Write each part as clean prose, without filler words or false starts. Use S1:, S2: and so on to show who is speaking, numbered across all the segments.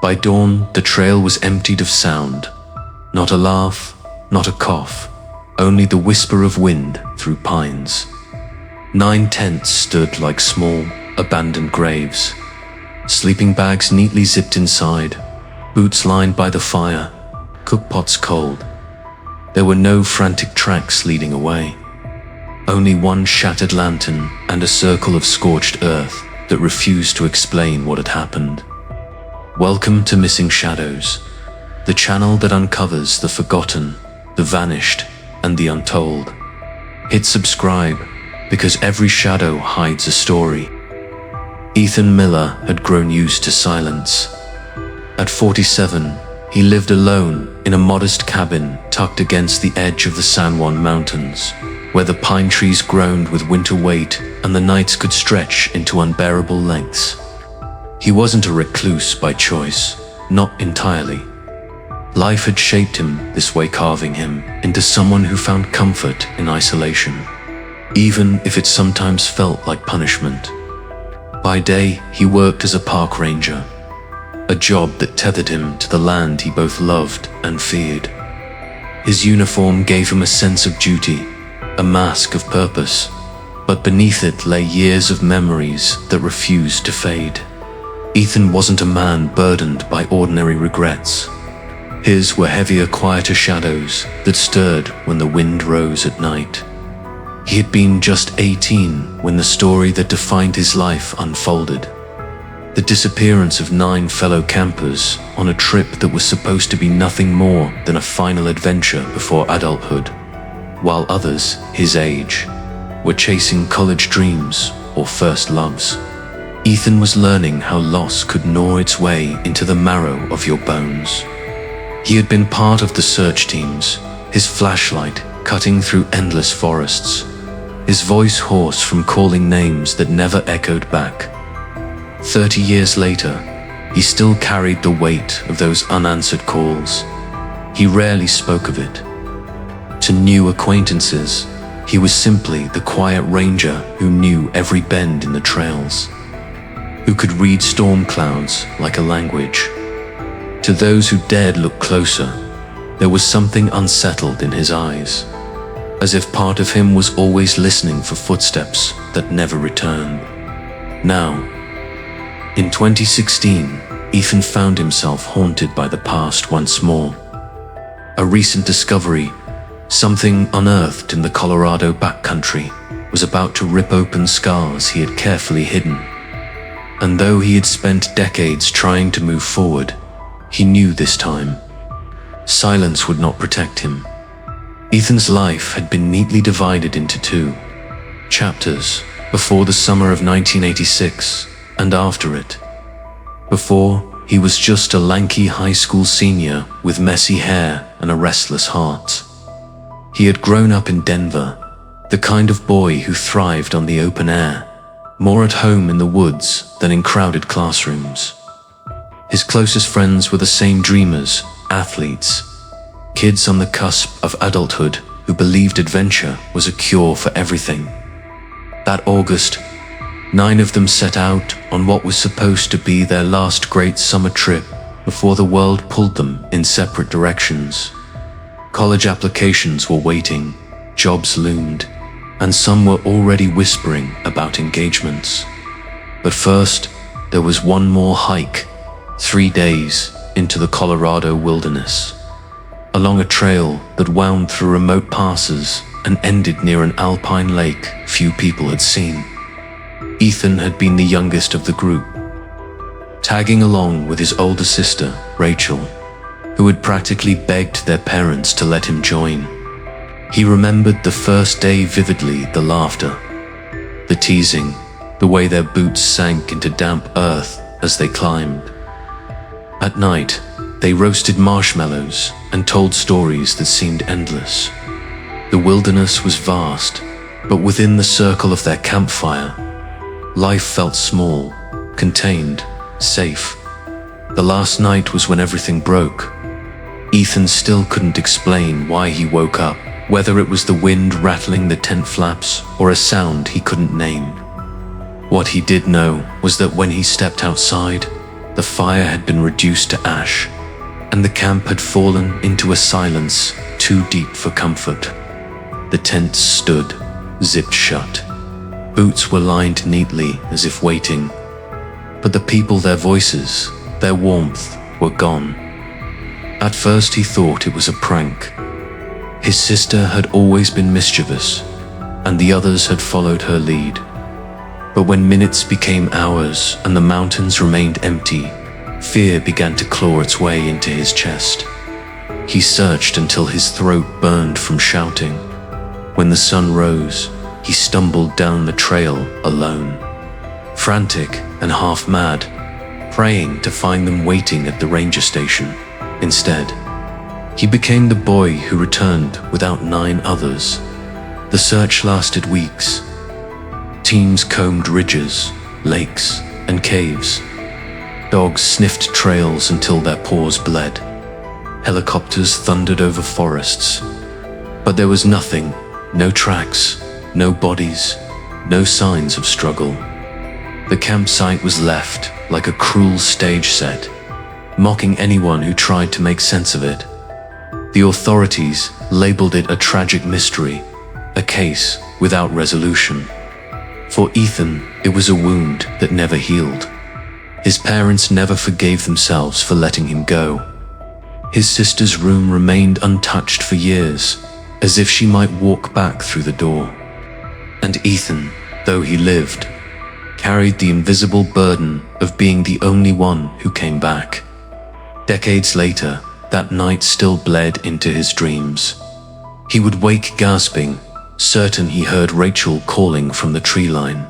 S1: By dawn, the trail was emptied of sound. Not a laugh, not a cough, only the whisper of wind through pines. 9 tents stood like small, abandoned graves. Sleeping bags neatly zipped inside, boots lined by the fire, cookpots cold. There were no frantic tracks leading away. Only one shattered lantern and a circle of scorched earth that refused to explain what had happened. Welcome to Missing Shadows, the channel that uncovers the forgotten, the vanished, and the untold. Hit subscribe, because every shadow hides a story. Ethan Miller had grown used to silence. At 47, he lived alone in a modest cabin tucked against the edge of the San Juan Mountains, where the pine trees groaned with winter weight and the nights could stretch into unbearable lengths. He wasn't a recluse by choice, not entirely. Life had shaped him this way, carving him into someone who found comfort in isolation, even if it sometimes felt like punishment. By day, he worked as a park ranger, a job that tethered him to the land he both loved and feared. His uniform gave him a sense of duty, a mask of purpose, but beneath it lay years of memories that refused to fade. Ethan wasn't a man burdened by ordinary regrets. His were heavier, quieter shadows that stirred when the wind rose at night. He had been just 18 when the story that defined his life unfolded. The disappearance of 9 fellow campers on a trip that was supposed to be nothing more than a final adventure before adulthood, while others, his age, were chasing college dreams or first loves. Ethan was learning how loss could gnaw its way into the marrow of your bones. He had been part of the search teams, his flashlight cutting through endless forests, his voice hoarse from calling names that never echoed back. 30 years later, he still carried the weight of those unanswered calls. He rarely spoke of it. To new acquaintances, he was simply the quiet ranger who knew every bend in the trails, who could read storm clouds like a language. To those who dared look closer, there was something unsettled in his eyes, as if part of him was always listening for footsteps that never returned. Now, in 2016, Ethan found himself haunted by the past once more. A recent discovery, something unearthed in the Colorado backcountry, was about to rip open scars he had carefully hidden. And though he had spent decades trying to move forward, he knew this time silence would not protect him. Ethan's life had been neatly divided into 2 chapters: before the summer of 1986 and after it. Before, he was just a lanky high school senior with messy hair and a restless heart. He had grown up in Denver, the kind of boy who thrived on the open air, more at home in the woods than in crowded classrooms. His closest friends were the same dreamers, athletes, kids on the cusp of adulthood who believed adventure was a cure for everything. That August, 9 of them set out on what was supposed to be their last great summer trip before the world pulled them in separate directions. College applications were waiting, jobs loomed, and some were already whispering about engagements. But first, there was one more hike, 3 days into the Colorado wilderness, along a trail that wound through remote passes and ended near an alpine lake few people had seen. Ethan had been the youngest of the group, tagging along with his older sister, Rachel, who had practically begged their parents to let him join. He remembered the first day vividly, the laughter, the teasing, the way their boots sank into damp earth as they climbed. At night, they roasted marshmallows and told stories that seemed endless. The wilderness was vast, but within the circle of their campfire, life felt small, contained, safe. The last night was when everything broke. Ethan still couldn't explain why he woke up, whether it was the wind rattling the tent flaps or a sound he couldn't name. What he did know was that when he stepped outside, The fire had been reduced to ash, and the camp had fallen into a silence too deep for comfort. The tents stood, zipped shut. Boots were lined neatly as if waiting, but the people, their voices, their warmth were gone. At first he thought it was a prank. His sister had always been mischievous, and the others had followed her lead. But when minutes became hours and the mountains remained empty, fear began to claw its way into his chest. He searched until his throat burned from shouting. When the sun rose, he stumbled down the trail alone, frantic and half mad, praying to find them waiting at the ranger station. Instead, he became the boy who returned without 9 others. The search lasted weeks. Teams combed ridges, lakes, and caves. Dogs sniffed trails until their paws bled. Helicopters thundered over forests. But there was nothing, no tracks, no bodies, no signs of struggle. The campsite was left like a cruel stage set, mocking anyone who tried to make sense of it. The authorities labeled it a tragic mystery, a case without resolution. For Ethan, it was a wound that never healed. His parents never forgave themselves for letting him go. His sister's room remained untouched for years, as if she might walk back through the door. And Ethan, though he lived, carried the invisible burden of being the only one who came back. Decades later, that night still bled into his dreams. He would wake gasping, certain he heard Rachel calling from the tree line.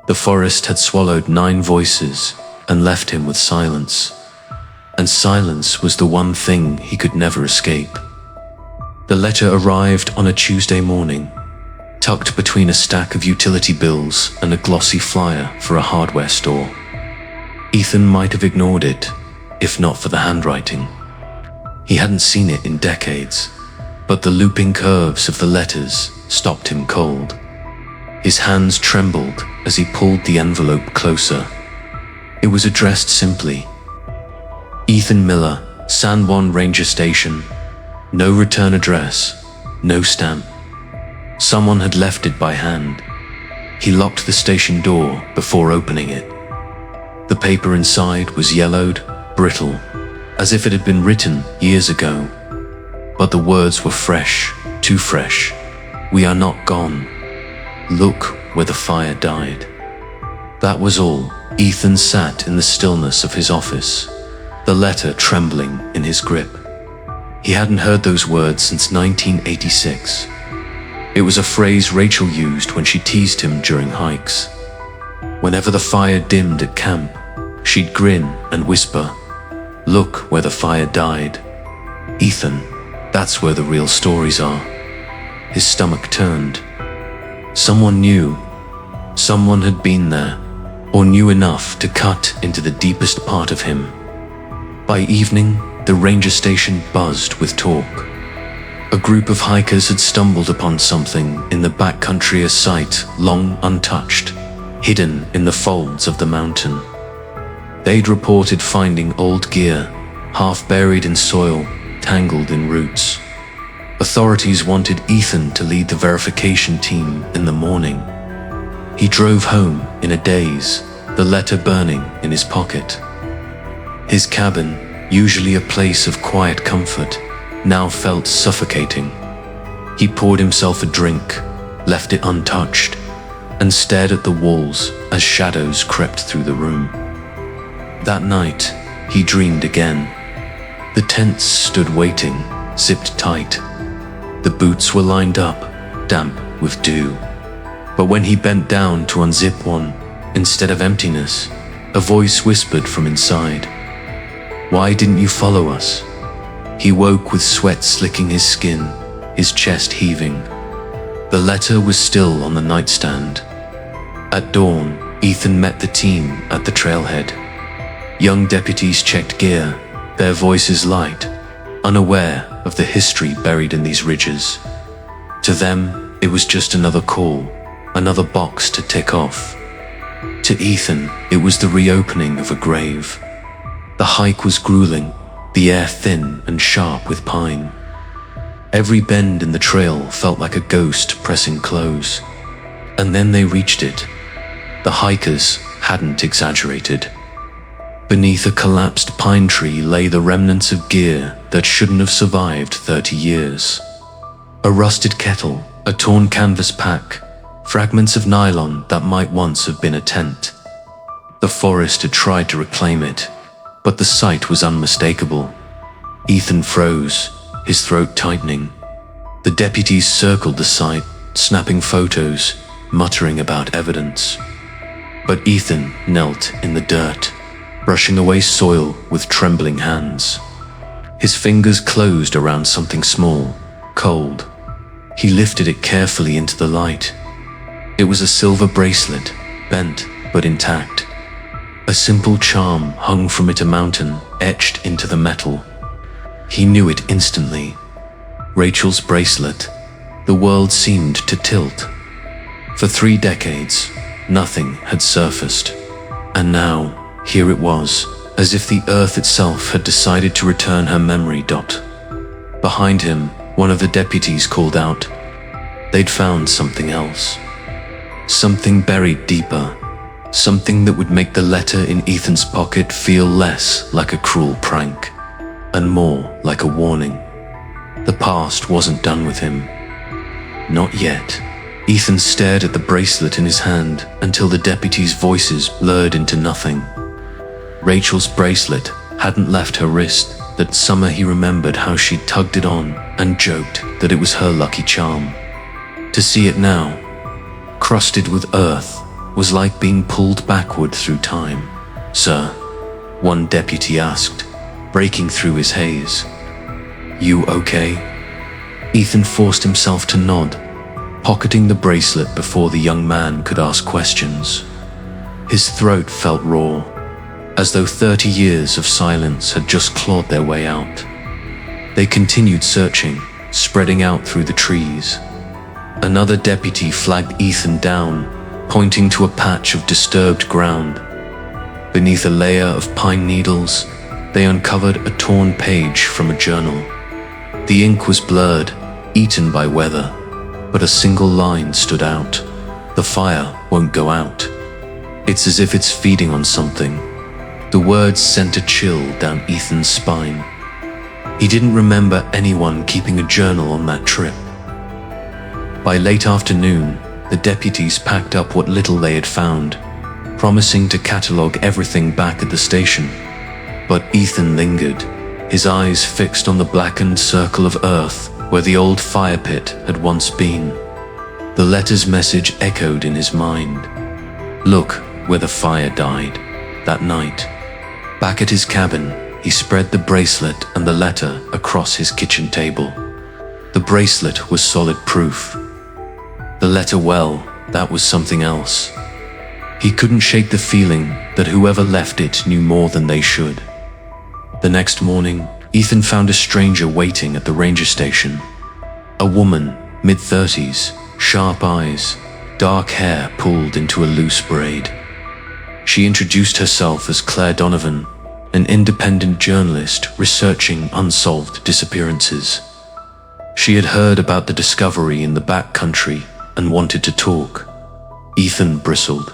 S1: The forest had swallowed 9 voices and left him with silence. And silence was the one thing he could never escape. The letter arrived on a Tuesday morning, tucked between a stack of utility bills and a glossy flyer for a hardware store. Ethan might have ignored it, if not for the handwriting. He hadn't seen it in decades, but the looping curves of the letters stopped him cold. His hands trembled as he pulled the envelope closer. It was addressed simply, Ethan Miller, San Juan Ranger Station. No return address, no stamp. Someone had left it by hand. He locked the station door before opening it. The paper inside was yellowed, brittle, as if it had been written years ago. But the words were fresh, too fresh. We are not gone. Look where the fire died. That was all. Ethan sat in the stillness of his office, the letter trembling in his grip. He hadn't heard those words since 1986. It was a phrase Rachel used when she teased him during hikes. Whenever the fire dimmed at camp, she'd grin and whisper, "Look where the fire died." Ethan, that's where the real stories are. His stomach turned. Someone knew. Someone had been there, or knew enough to cut into the deepest part of him. By evening, the ranger station buzzed with talk. A group of hikers had stumbled upon something in the backcountry, a site long untouched, hidden in the folds of the mountain. They'd reported finding old gear, half buried in soil, tangled in roots. Authorities wanted Ethan to lead the verification team in the morning. He drove home in a daze, the letter burning in his pocket. His cabin, usually a place of quiet comfort, now felt suffocating. He poured himself a drink, left it untouched, and stared at the walls as shadows crept through the room. That night, he dreamed again. The tents stood waiting, zipped tight. The boots were lined up, damp with dew. But when he bent down to unzip one, instead of emptiness, a voice whispered from inside, "Why didn't you follow us?" He woke with sweat slicking his skin, his chest heaving. The letter was still on the nightstand. At dawn, Ethan met the team at the trailhead. Young deputies checked gear, their voices light, unaware of the history buried in these ridges. To them, it was just another call, another box to tick off. To Ethan, it was the reopening of a grave. The hike was grueling, the air thin and sharp with pine. Every bend in the trail felt like a ghost pressing close. And then they reached it. The hikers hadn't exaggerated. Beneath a collapsed pine tree lay the remnants of gear that shouldn't have survived 30 years. A rusted kettle, a torn canvas pack, fragments of nylon that might once have been a tent. The forest had tried to reclaim it, but the sight was unmistakable. Ethan froze, his throat tightening. The deputies circled the site, snapping photos, muttering about evidence. But Ethan knelt in the dirt, brushing away soil with trembling hands. His fingers closed around something small, cold. He lifted it carefully into the light. It was a silver bracelet, bent but intact. A simple charm hung from it, a mountain etched into the metal. He knew it instantly. Rachel's bracelet. The world seemed to tilt. For 3 decades, nothing had surfaced. And now, here it was, as if the earth itself had decided to return her memory. Behind him, one of the deputies called out. They'd found something else. Something buried deeper. Something that would make the letter in Ethan's pocket feel less like a cruel prank, and more like a warning. The past wasn't done with him. Not yet. Ethan stared at the bracelet in his hand until the deputies' voices blurred into nothing. Rachel's bracelet hadn't left her wrist. That summer he remembered how she'd tugged it on and joked that it was her lucky charm. To see it now, crusted with earth, was like being pulled backward through time. "Sir," one deputy asked, breaking through his haze. "You okay?" Ethan forced himself to nod, pocketing the bracelet before the young man could ask questions. His throat felt raw, as though 30 years of silence had just clawed their way out. They continued searching, spreading out through the trees. Another deputy flagged Ethan down, pointing to a patch of disturbed ground. Beneath a layer of pine needles, they uncovered a torn page from a journal. The ink was blurred, eaten by weather, but a single line stood out. "The fire won't go out. It's as if it's feeding on something." The words sent a chill down Ethan's spine. He didn't remember anyone keeping a journal on that trip. By late afternoon, the deputies packed up what little they had found, promising to catalogue everything back at the station. But Ethan lingered, his eyes fixed on the blackened circle of earth where the old fire pit had once been. The letter's message echoed in his mind. Look where the fire died, that night. Back at his cabin, he spread the bracelet and the letter across his kitchen table. The bracelet was solid proof. The letter, well, that was something else. He couldn't shake the feeling that whoever left it knew more than they should. The next morning, Ethan found a stranger waiting at the ranger station. A woman, mid-30s, sharp eyes, dark hair pulled into a loose braid. She introduced herself as Claire Donovan, an independent journalist researching unsolved disappearances. She had heard about the discovery in the back country and wanted to talk. Ethan bristled.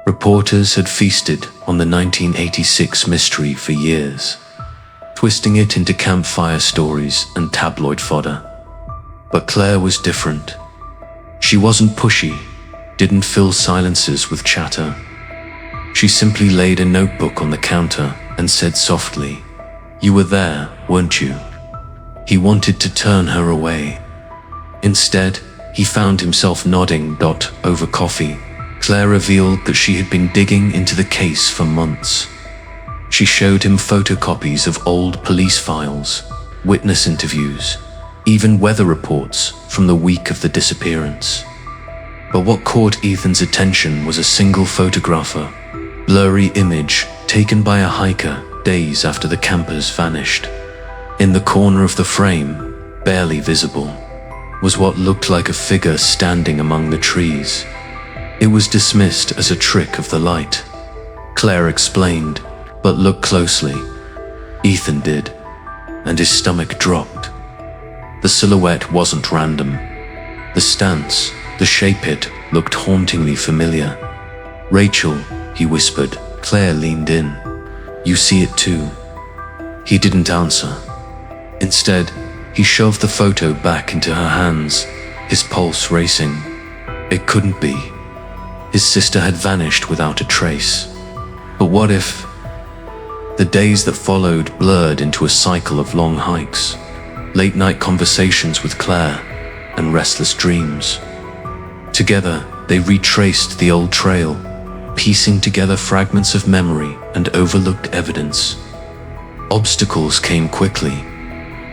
S1: Reporters had feasted on the 1986 mystery for years, twisting it into campfire stories and tabloid fodder. But Claire was different. She wasn't pushy, didn't fill silences with chatter. She simply laid a notebook on the counter and said softly, "You were there, weren't you?" He wanted to turn her away. Instead, he found himself nodding. Over coffee, Claire revealed that she had been digging into the case for months. She showed him photocopies of old police files, witness interviews, even weather reports from the week of the disappearance. But what caught Ethan's attention was a single photographer, blurry image taken by a hiker days after the campers vanished. In the corner of the frame, barely visible, was what looked like a figure standing among the trees. It was dismissed as a trick of the light. Claire explained, But look closely. Ethan did, and his stomach dropped. The silhouette wasn't random. The stance, the shape it, looked hauntingly familiar. "Rachel," he whispered. Claire leaned in. "You see it too?" He didn't answer. Instead, he shoved the photo back into her hands, his pulse racing. It couldn't be. His sister had vanished without a trace. But what if? The days that followed blurred into a cycle of long hikes, late-night conversations with Claire, and restless dreams. Together, they retraced the old trail, piecing together fragments of memory and overlooked evidence. Obstacles came quickly.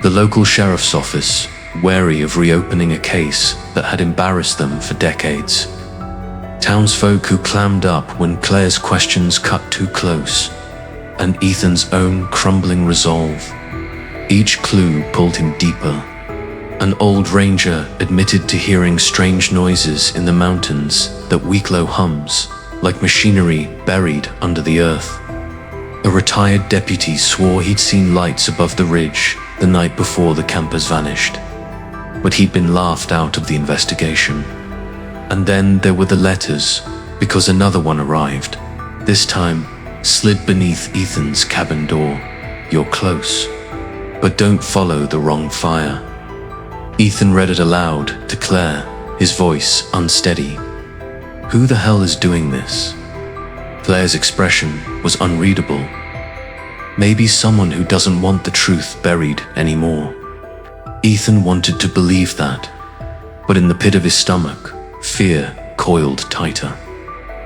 S1: The local sheriff's office, wary of reopening a case that had embarrassed them for decades. Townsfolk who clammed up when Claire's questions cut too close, and Ethan's own crumbling resolve. Each clue pulled him deeper. An old ranger admitted to hearing strange noises in the mountains that Wicklow hums, like machinery buried under the earth. A retired deputy swore he'd seen lights above the ridge the night before the campers vanished. But he'd been laughed out of the investigation. And then there were the letters, because another one arrived. This time, slid beneath Ethan's cabin door. "You're close, but don't follow the wrong fire." Ethan read it aloud to Claire, his voice unsteady. "Who the hell is doing this?" Claire's expression was unreadable. Maybe someone who doesn't want the truth buried anymore. Ethan wanted to believe that, but in the pit of his stomach, fear coiled tighter.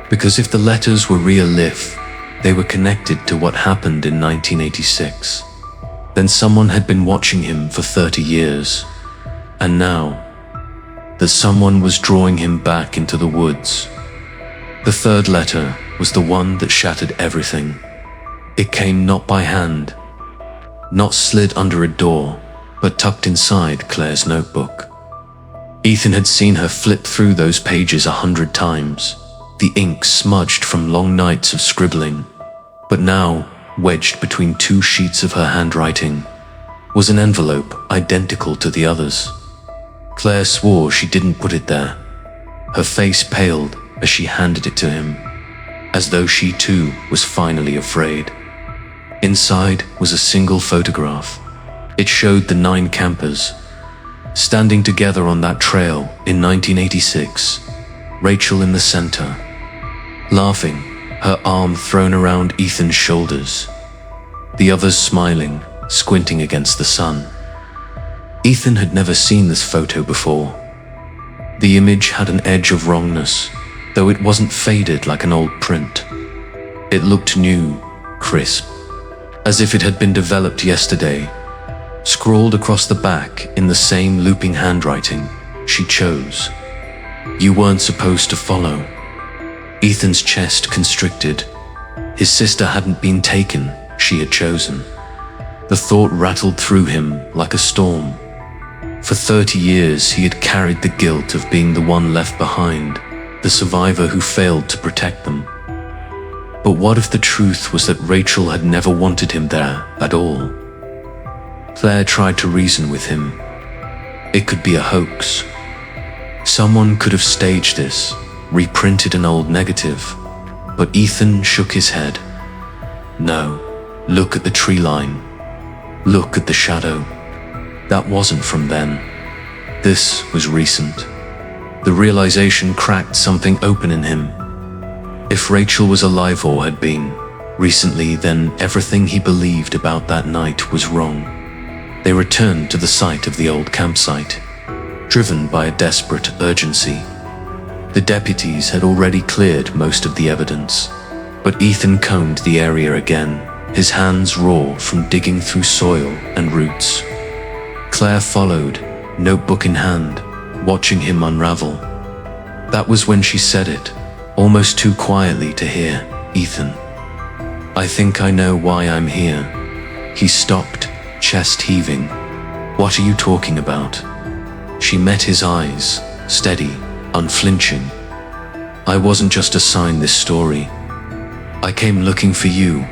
S1: Because if the letters were real life, they were connected to what happened in 1986. Then someone had been watching him for 30 years. And now, that someone was drawing him back into the woods. The third letter was the one that shattered everything. It came not by hand, not slid under a door, but tucked inside Claire's notebook. Ethan had seen her flip through those pages 100 times, the ink smudged from long nights of scribbling. But now, wedged between two sheets of her handwriting, was an envelope identical to the others. Claire swore she didn't put it there. Her face paled as she handed it to him, as though she too was finally afraid. Inside was a single photograph. It showed the 9 campers, standing together on that trail in 1986, Rachel in the center, laughing, her arm thrown around Ethan's shoulders. The others smiling, squinting against the sun. Ethan had never seen this photo before. The image had an edge of wrongness, though it wasn't faded like an old print. It looked new, crisp, as if it had been developed yesterday. Scrawled across the back in the same looping handwriting she chose. "You weren't supposed to follow." Ethan's chest constricted. His sister hadn't been taken, she had chosen. The thought rattled through him like a storm. For 30 years he had carried the guilt of being the one left behind, the survivor who failed to protect them. But what if the truth was that Rachel had never wanted him there at all? Claire tried to reason with him. It could be a hoax. Someone could have staged this, reprinted an old negative. But Ethan shook his head. No, look at the tree line. Look at the shadow. That wasn't from then. This was recent. The realization cracked something open in him. If Rachel was alive or had been recently, then everything he believed about that night was wrong. They returned to the site of the old campsite, driven by a desperate urgency. The deputies had already cleared most of the evidence, but Ethan combed the area again, his hands raw from digging through soil and roots. Claire followed, notebook in hand, watching him unravel. That was when she said it, almost too quietly to hear. "Ethan, I think I know why I'm here." He stopped, chest heaving. "What are you talking about?" She met his eyes, steady, unflinching. "I wasn't just assigned this story. I came looking for you.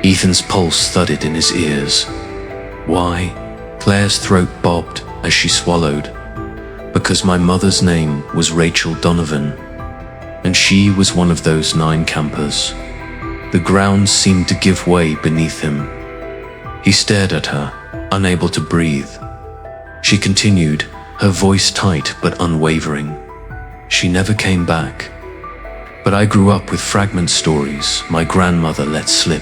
S1: Ethan's pulse thudded in his ears. Why? Claire's throat bobbed as she swallowed. Because my mother's name was Rachel Donovan, and she was one of those 9 campers. The ground seemed to give way beneath him. He stared at her, unable to breathe. She continued, her voice tight but unwavering. She never came back. But I grew up with fragment stories my grandmother let slip,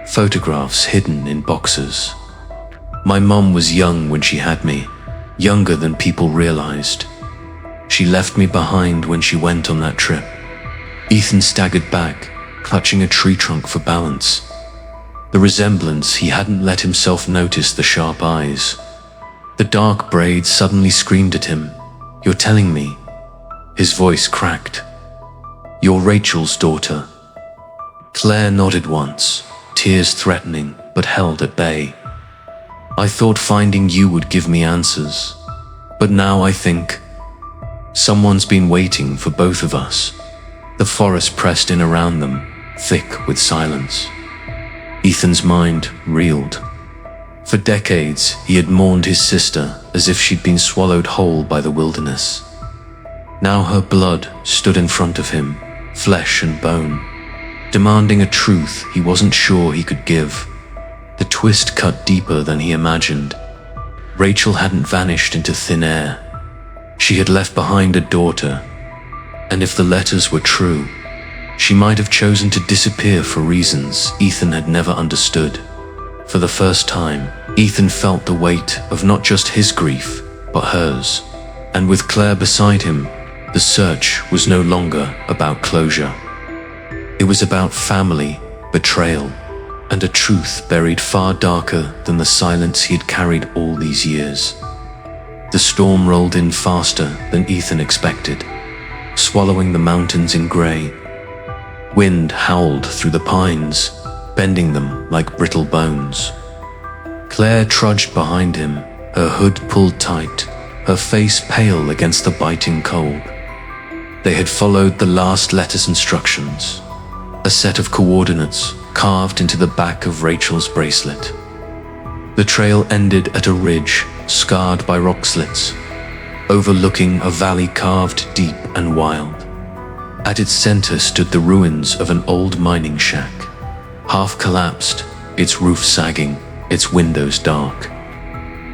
S1: photographs hidden in boxes. My mum was young when she had me, younger than people realized. She left me behind when she went on that trip. Ethan staggered back, clutching a tree trunk for balance. The resemblance, he hadn't let himself notice the sharp eyes. The dark braids suddenly screamed at him. "You're telling me?" His voice cracked. "You're Rachel's daughter." Claire nodded once, tears threatening but held at bay. "I thought finding you would give me answers, but now I think someone's been waiting for both of us." The forest pressed in around them, thick with silence. Ethan's mind reeled. For decades, he had mourned his sister as if she'd been swallowed whole by the wilderness. Now her blood stood in front of him, flesh and bone, demanding a truth he wasn't sure he could give. The twist cut deeper than he imagined. Rachel hadn't vanished into thin air. She had left behind a daughter, and if the letters were true, she might have chosen to disappear for reasons Ethan had never understood. For the first time, Ethan felt the weight of not just his grief, but hers. And with Claire beside him, the search was no longer about closure. It was about family, betrayal, and a truth buried far darker than the silence he had carried all these years. The storm rolled in faster than Ethan expected, swallowing the mountains in grey. Wind howled through the pines, bending them like brittle bones. Claire trudged behind him, her hood pulled tight, her face pale against the biting cold. They had followed the last letter's instructions, a set of coordinates carved into the back of Rachel's bracelet. The trail ended at a ridge scarred by rock slits, overlooking a valley carved deep and wild. At its center stood the ruins of an old mining shack, half collapsed, its roof sagging, its windows dark.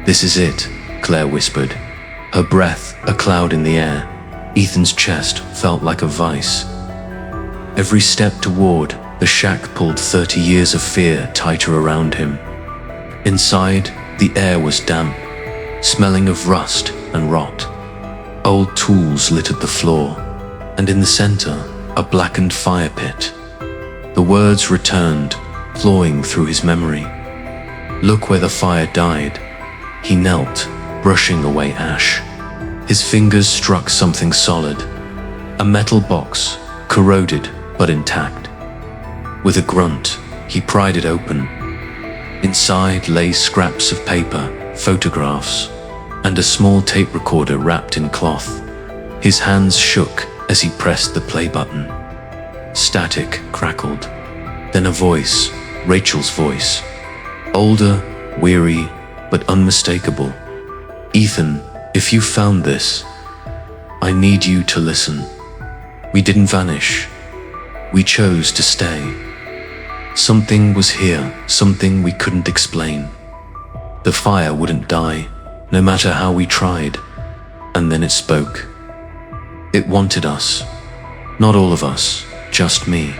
S1: "This is it," Claire whispered, her breath a cloud in the air. Ethan's chest felt like a vice. Every step toward the shack pulled 30 years of fear tighter around him. Inside, the air was damp, smelling of rust and rot. Old tools littered the floor, and in the center, a blackened fire pit. The words returned, clawing through his memory. "Look where the fire died." He knelt, brushing away ash. His fingers struck something solid, a metal box, corroded but intact. With a grunt, he pried it open. Inside lay scraps of paper, photographs, and a small tape recorder wrapped in cloth. His hands shook as he pressed the play button. Static crackled. Then a voice, Rachel's voice. Older, weary, but unmistakable. "Ethan, if you found this, I need you to listen. We didn't vanish. We chose to stay. Something was here, something we couldn't explain. The fire wouldn't die, no matter how we tried." And then it spoke. It wanted us. Not all of us, just me.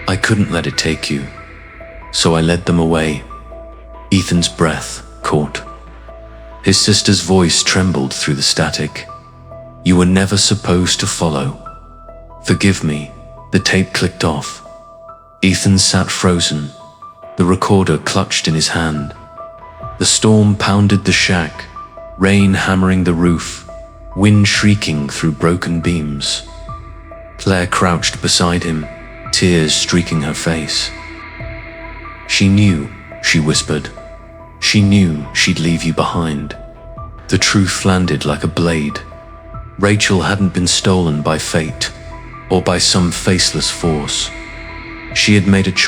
S1: I couldn't let it take you, so I led them away. Ethan's breath caught. His sister's voice trembled through the static. "You were never supposed to follow. Forgive me." The tape clicked off. Ethan sat frozen, the recorder clutched in his hand. The storm pounded the shack, rain hammering the roof, wind shrieking through broken beams. Claire crouched beside him, tears streaking her face. "She knew," she whispered. "She knew she'd leave you behind." The truth landed like a blade. Rachel hadn't been stolen by fate, or by some faceless force. She had made a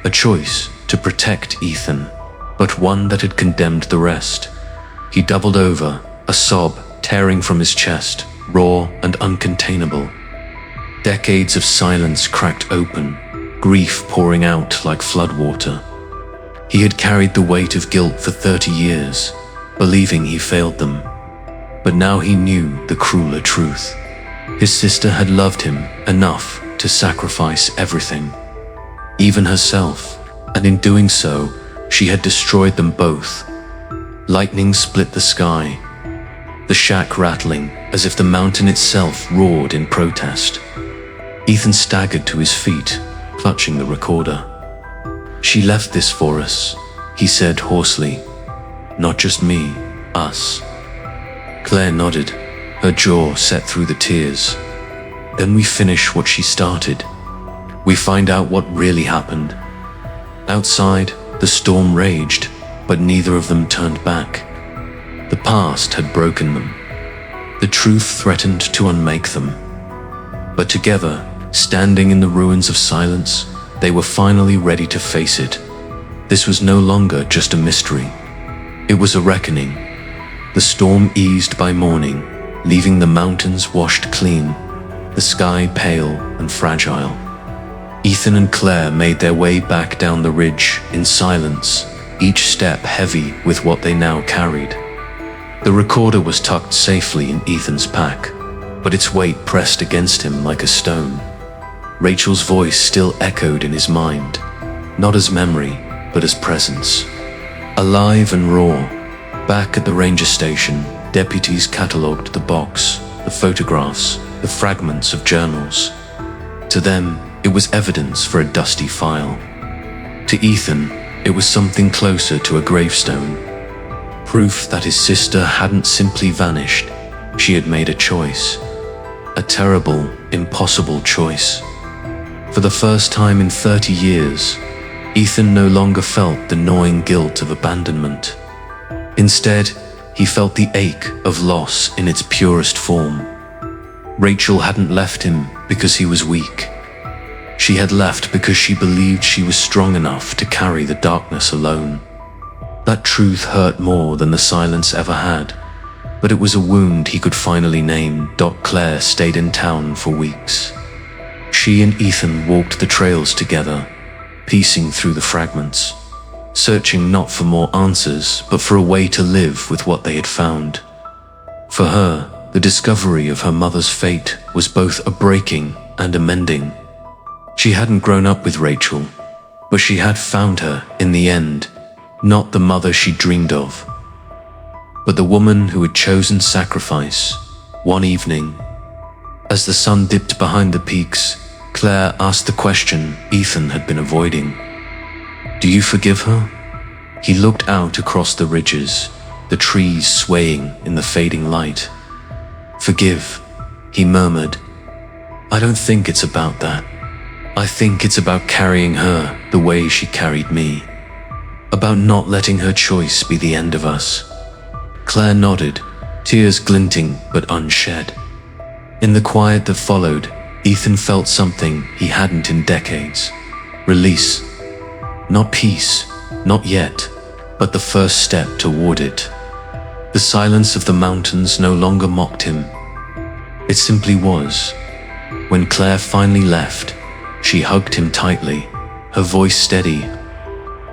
S1: A choice to protect Ethan, but one that had condemned the rest. He doubled over, a sob tearing from his chest, raw and uncontainable. Decades of silence cracked open, grief pouring out like floodwater. He had carried the weight of guilt for 30 years, believing he failed them. But now he knew the crueler truth. His sister had loved him enough to sacrifice everything, even herself, and in doing so, she had destroyed them both. Lightning split the sky, the shack rattling as if the mountain itself roared in protest. Ethan staggered to his feet, clutching the recorder. "She left this for us," he said hoarsely. "Not just me, us." Claire nodded, her jaw set through the tears. "Then we finish what she started. We find out what really happened." Outside, the storm raged, but neither of them turned back. The past had broken them. The truth threatened to unmake them. But together, standing in the ruins of silence, they were finally ready to face it. This was no longer just a mystery. It was a reckoning. The storm eased by morning, leaving the mountains washed clean, the sky pale and fragile. Ethan and Claire made their way back down the ridge in silence, each step heavy with what they now carried. The recorder was tucked safely in Ethan's pack, but its weight pressed against him like a stone. Rachel's voice still echoed in his mind, not as memory, but as presence. Alive and raw, back at the ranger station, deputies catalogued the box, the photographs, the fragments of journals. To them, it was evidence for a dusty file. To Ethan, it was something closer to a gravestone. Proof that his sister hadn't simply vanished, she had made a choice. A terrible, impossible choice. For the first time in 30 years, Ethan no longer felt the gnawing guilt of abandonment. Instead, he felt the ache of loss in its purest form. Rachel hadn't left him because he was weak. She had left because she believed she was strong enough to carry the darkness alone. That truth hurt more than the silence ever had, but it was a wound he could finally name. Claire stayed in town for weeks. She and Ethan walked the trails together, piecing through the fragments, searching not for more answers, but for a way to live with what they had found. For her, the discovery of her mother's fate was both a breaking and a mending. She hadn't grown up with Rachel, but she had found her in the end, not the mother she dreamed of, but the woman who had chosen sacrifice. One evening, as the sun dipped behind the peaks, Claire asked the question Ethan had been avoiding. "Do you forgive her?" He looked out across the ridges, the trees swaying in the fading light. "Forgive," he murmured. "I don't think it's about that. I think it's about carrying her the way she carried me. About not letting her choice be the end of us." Claire nodded, tears glinting but unshed. In the quiet that followed, Ethan felt something he hadn't in decades. Release. Not peace, not yet, but the first step toward it. The silence of the mountains no longer mocked him. It simply was. When Claire finally left, she hugged him tightly, her voice steady.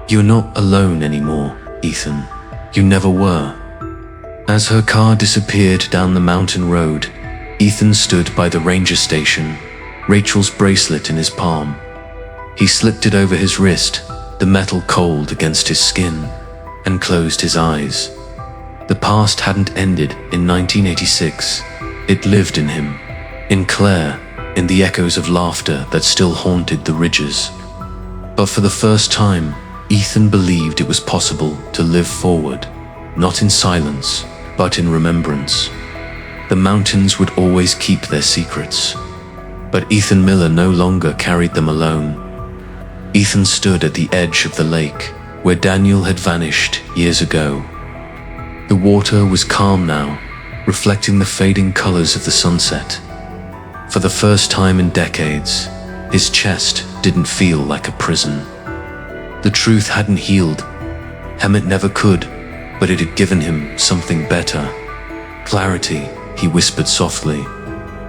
S1: "You're not alone anymore, Ethan. You never were." As her car disappeared down the mountain road, Ethan stood by the ranger station, Rachel's bracelet in his palm. He slipped it over his wrist, the metal cold against his skin, and closed his eyes. The past hadn't ended in 1986. It lived in him, in Claire, in the echoes of laughter that still haunted the ridges. But for the first time, Ethan believed it was possible to live forward, not in silence, but in remembrance. The mountains would always keep their secrets, but Ethan Miller no longer carried them alone. Ethan stood at the edge of the lake, where Daniel had vanished years ago. The water was calm now, reflecting the fading colors of the sunset. For the first time in decades, his chest didn't feel like a prison. The truth hadn't healed. Hemet never could, but it had given him something better. Clarity, he whispered softly,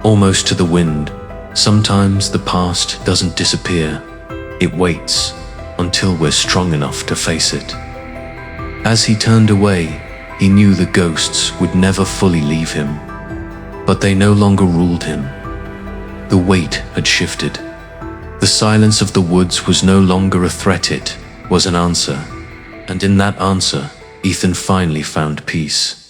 S1: almost to the wind. Sometimes the past doesn't disappear. It waits until we're strong enough to face it. As he turned away, he knew the ghosts would never fully leave him. But they no longer ruled him. The weight had shifted. The silence of the woods was no longer a threat, it was an answer. And in that answer, Ethan finally found peace.